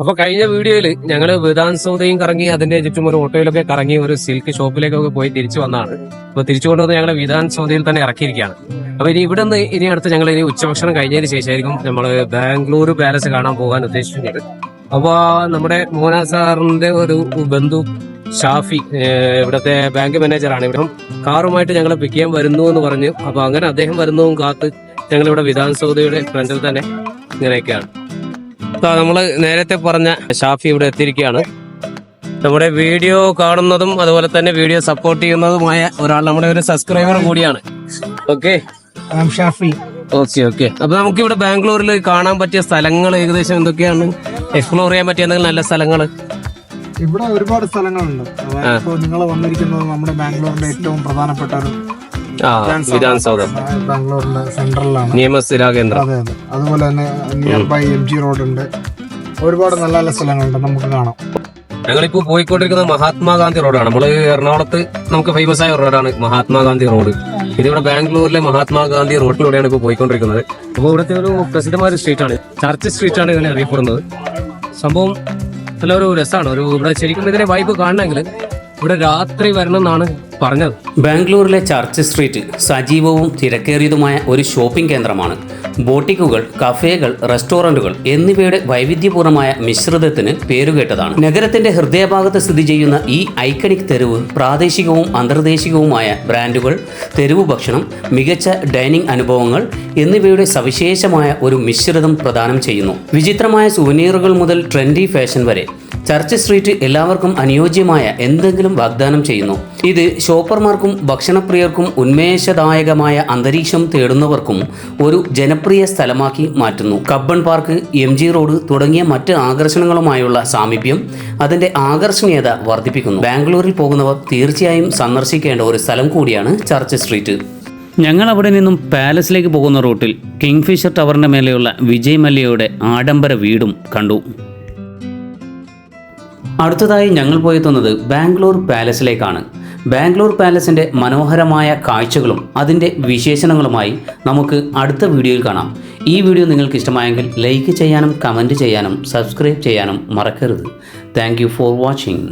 അപ്പൊ കഴിഞ്ഞ വീഡിയോയിൽ ഞങ്ങൾ വിധാൻസൗദയും കറങ്ങി അതിന്റെ ചുറ്റും ഒരു ഓട്ടോയിലൊക്കെ കറങ്ങി ഒരു സിൽക്ക് ഷോപ്പിലേക്കൊക്കെ പോയി തിരിച്ചു വന്നതാണ്. അപ്പൊ തിരിച്ചു കൊണ്ടുവന്ന് ഞങ്ങൾ വിധാൻസൗദയിൽ തന്നെ ഇറക്കിയിരിക്കുകയാണ്. അപ്പൊ ഇനി ഇവിടെ നിന്ന് ഇനി അടുത്ത് ഞങ്ങൾ ഇനി ഉച്ചഭക്ഷണം കഴിഞ്ഞതിന് ശേഷമായിരിക്കും നമ്മൾ ബാംഗ്ലൂർ പാലസ് കാണാൻ പോകാൻ ഉദ്ദേശിക്കുന്നത്. അപ്പൊ നമ്മുടെ മോന സാറിന്റെ ഒരു ബന്ധു ഷാഫി ഇവിടുത്തെ ബാങ്ക് മാനേജറാണ്. ഇവിടെ കാറുമായിട്ട് ഞങ്ങളെ പിക്ക് ചെയ്യാൻ വരുന്നു എന്ന് പറഞ്ഞു. അപ്പൊ അങ്ങനെ അദ്ദേഹം വരുന്നതും കാത്ത് ഞങ്ങളിവിടെ വിധാൻസൗദയുടെ ഫ്രണ്ടിൽ തന്നെ ഇങ്ങനെയൊക്കെയാണ്. നമ്മൾ നേരത്തെ പറഞ്ഞ ഷാഫി ഇവിടെ എത്തിയിരിക്കുകയാണ്. നമ്മുടെ വീഡിയോ കാണുന്നതും അതുപോലെ തന്നെ വീഡിയോ സപ്പോർട്ട് ചെയ്യുന്നതുമായ ഒരാൾ, നമ്മുടെ ഒരു സബ്സ്ക്രൈബർ കൂടിയാണ്. ഓക്കെ ഷാഫി. ഓക്കെ. അപ്പൊ നമുക്ക് ഇവിടെ ബാംഗ്ലൂരിൽ കാണാൻ പറ്റിയ സ്ഥലങ്ങൾ ഏകദേശം എന്തൊക്കെയാണ്, എക്സ്പ്ലോർ ചെയ്യാൻ പറ്റിയ എന്തെങ്കിലും നല്ല സ്ഥലങ്ങൾ? ഇവിടെ ഒരുപാട് സ്ഥലങ്ങളുണ്ട്. നിങ്ങൾ വന്നിരിക്കുന്നത് നമ്മുടെ ബാംഗ്ലൂരിന്റെ ഏറ്റവും പ്രധാനപ്പെട്ട ഒരു വിധാൻസൗദ, ബാംഗ്ലൂരിന്റെ സെൻട്രലാണ്, നിയമസ്ഥിരാ കേന്ദ്രം. അതെ അതെ. അതുപോലെ തന്നെ നിയർ ബൈ MG റോഡ് ഉണ്ട്. ഒരുപാട് നല്ല നല്ല സ്ഥലങ്ങളുണ്ട്, നമുക്ക് കാണാം. ഞങ്ങളിപ്പോ പോയിക്കൊണ്ടിരിക്കുന്നത് മഹാത്മാഗാന്ധി റോഡാണ്. നമ്മള് എറണാകുളത്ത് നമുക്ക് ഫേമസ് ആയ റോഡാണ് മഹാത്മാഗാന്ധി റോഡ്. ഇതിവിടെ ബാംഗ്ലൂരിലെ മഹാത്മാഗാന്ധി റോഡിലൂടെയാണ് ഇപ്പോൾ പോയിക്കൊണ്ടിരിക്കുന്നത്. അപ്പോൾ ഇവിടുത്തെ ഒരു പ്രസിദ്ധമായ ഒരു സ്ട്രീറ്റ് ആണ്, ചർച്ച് സ്ട്രീറ്റ് ആണ് ഇതിനെ അറിയപ്പെടുന്നത്. സംഭവം നല്ലൊരു രസമാണ്. ഇവിടെ ശരിക്കും ഇതിന്റെ വൈബ് കാണണമെങ്കിൽ ഇവിടെ രാത്രി വരണമെന്നാണ് പറഞ്ഞത്. ബാംഗ്ലൂരിലെ ചർച്ച് സ്ട്രീറ്റ് സജീവവും തിരക്കേറിയതുമായ ഒരു ഷോപ്പിംഗ് കേന്ദ്രമാണ്. ബോട്ടിക്കുകൾ, കഫേകൾ, റെസ്റ്റോറന്റുകൾ എന്നിവയുടെ വൈവിധ്യപൂർണമായ മിശ്രിതത്തിന് പേരുകേട്ടതാണ്. നഗരത്തിന്റെ ഹൃദയഭാഗത്ത് സ്ഥിതി ചെയ്യുന്ന ഈ ഐക്കണിക് തെരുവ് പ്രാദേശികവും അന്തർദേശീയവുമായ ബ്രാൻഡുകൾ, തെരുവ് ഭക്ഷണം, മികച്ച ഡൈനിങ് അനുഭവങ്ങൾ എന്നിവയുടെ സവിശേഷമായ ഒരു മിശ്രിതം പ്രദാനം ചെയ്യുന്നു. വിചിത്രമായ സുവനീറുകൾ മുതൽ ട്രെൻഡി ഫാഷൻ വരെ ചർച്ച് സ്ട്രീറ്റ് എല്ലാവർക്കും അനുയോജ്യമായ എന്തെങ്കിലും വാഗ്ദാനം ചെയ്യുന്നു. ഇത് ഷോപ്പർമാർക്കും ഭക്ഷണപ്രിയർക്കും ഉന്മേഷദായകമായ അന്തരീക്ഷം തേടുന്നവർക്കും ഒരു ജനപ്രിയ സ്ഥലമാക്കി മാറ്റുന്നു. കബ്ബൺ പാർക്ക്, MG റോഡ് തുടങ്ങിയ മറ്റ് ആകർഷണങ്ങളുമായുള്ള സാമീപ്യം അതിന്റെ ആകർഷണീയത വർദ്ധിപ്പിക്കുന്നു. ബാംഗ്ലൂരിൽ പോകുന്നവർ തീർച്ചയായും സന്ദർശിക്കേണ്ട ഒരു സ്ഥലം കൂടിയാണ് ചർച്ച് സ്ട്രീറ്റ്. ഞങ്ങൾ അവിടെ നിന്നും പാലസിലേക്ക് പോകുന്ന റൂട്ടിൽ കിങ്ഫിഷർ ടവറിന്റെ മേലെയുള്ള വിജയ് മല്യയുടെ ആഡംബര വീടും കണ്ടു. അടുത്തതായി ഞങ്ങൾ പോയെത്തുന്നത് ബാംഗ്ലൂർ പാലസിലേക്കാണ്. ബാംഗ്ലൂർ പാലസിൻ്റെ മനോഹരമായ കാഴ്ചകളും അതിൻ്റെ വിശേഷണങ്ങളുമായി നമുക്ക് അടുത്ത വീഡിയോയിൽ കാണാം. ഈ വീഡിയോ നിങ്ങൾക്ക് ഇഷ്ടമായെങ്കിൽ ലൈക്ക് ചെയ്യാനും കമൻറ്റ് ചെയ്യാനും സബ്സ്ക്രൈബ് ചെയ്യാനും മറക്കരുത്. Thank you for watching.